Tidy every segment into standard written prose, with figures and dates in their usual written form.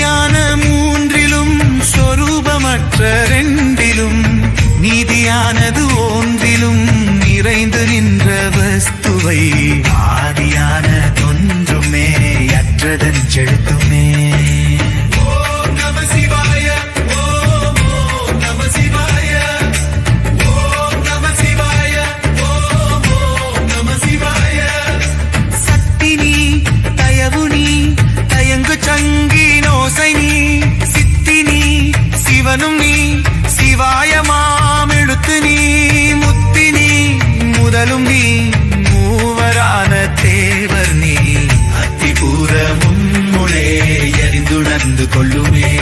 மீதியான மூன்றிலும் சொரூபமற்ற ரெண்டிலும் நீதியானது ஒன்றிலும் நிறைந்து நின்ற வஸ்துவை ஆதியான தொன்றுமே அற்றதன் செலுத்துமே. சிவனும் நீ சிவாயமாமெழுத்து நீ முத்தினி முதலும் நீ மூவரான தேவர் நீ அத்திபூரமும் முளே எரிந்துணர்ந்து கொள்ளுமே.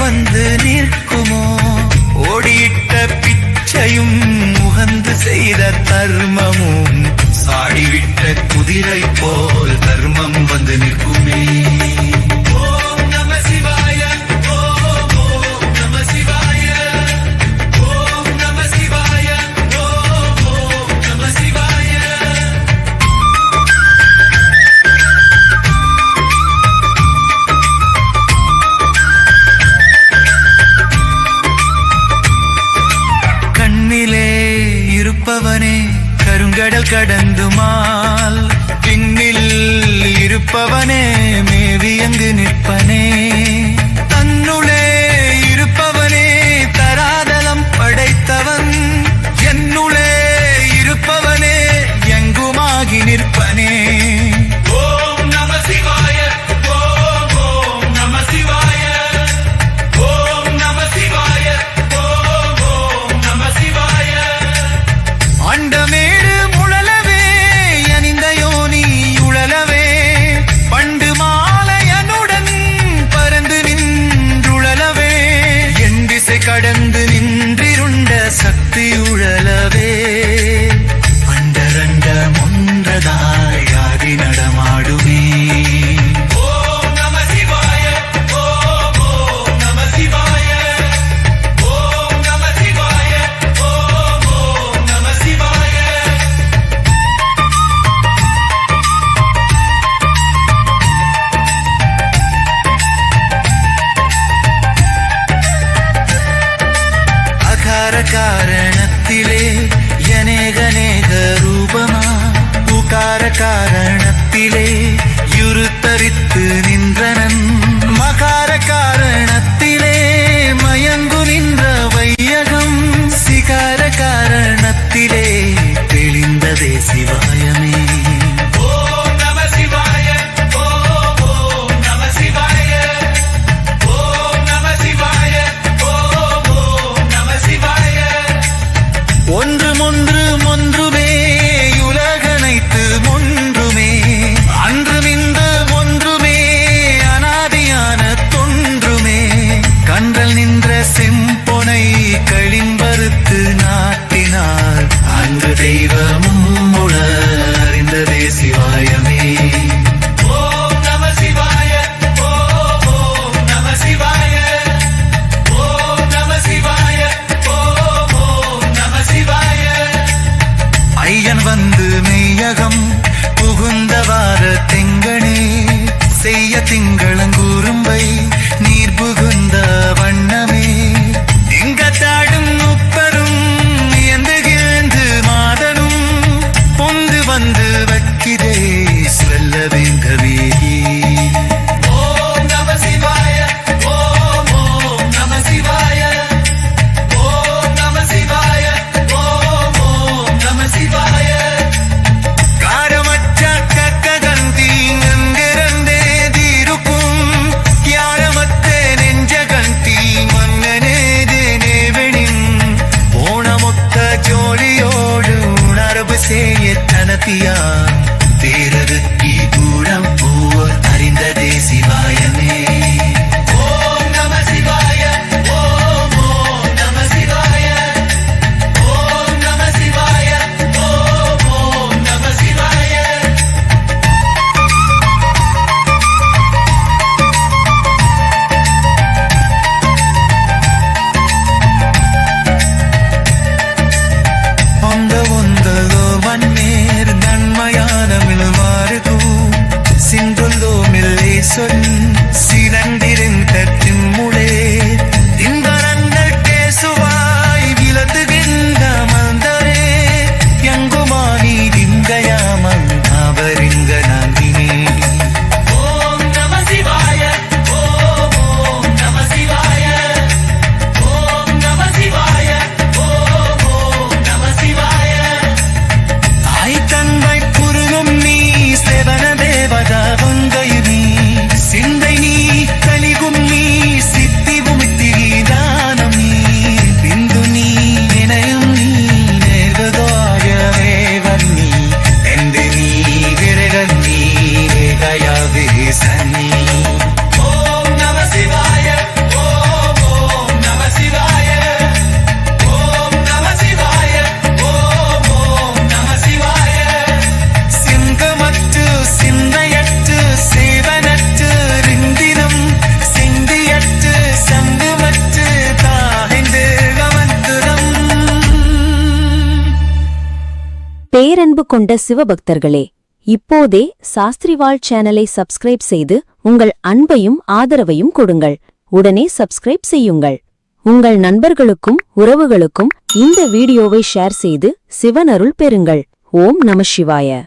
வந்து நிற்குமோ ஓடியிட்ட பிச்சையும் முகந்து செய்த தர்மமும் சாடிவிட்ட குதிரை போல் தர்மம் வந்து நிற்குமே. இருப்பவனே கருங்கடல் கடந்துமால் பின்னில் இருப்பவனே மேவியங்கு நிற்பனே. தன்னுளே இருப்பவனே தராதலம் படைத்தவன் என்னுளே இருப்பவனே எங்குமாகி நிற்பனே. அண்டமேடு முழலவே அணிந்த யோனி உழலவே பண்டு மாலையனுடன் பறந்து நின்றுழலவே என் திசை கடந்து நின்றிருண்ட சக்தி உழலவே அண்டரண்ட ஒன்றதாய் ஆடி நடமாடுமே. காரணத்திலே அநேகநேக ரூபமா உகார காரணத்திலே யுருத்தரித்து நின்றனன் மகார காரணத்திலே மயங்கு நின்ற வையகம் சிகார காரணத்திலே தெளிந்ததே சிவாயமே. ஒன்றுமே உலகனைத்து ஒன்றுமே அன்றுமிந்த ஒன்றுமே அனாதியான தொன்றுமே பேரன்பு கொண்ட சிவபக்தர்களே, இப்போதே சாஸ்திரிவாள் சேனலை சப்ஸ்கிரைப் செய்து உங்கள் அன்பையும் ஆதரவையும் கொடுங்கள். உடனே சப்ஸ்கிரைப் செய்யுங்கள். உங்கள் நண்பர்களுக்கும் உறவுகளுக்கும் இந்த வீடியோவை ஷேர் செய்து சிவனருள் பெறுங்கள். ஓம் நம சிவாய.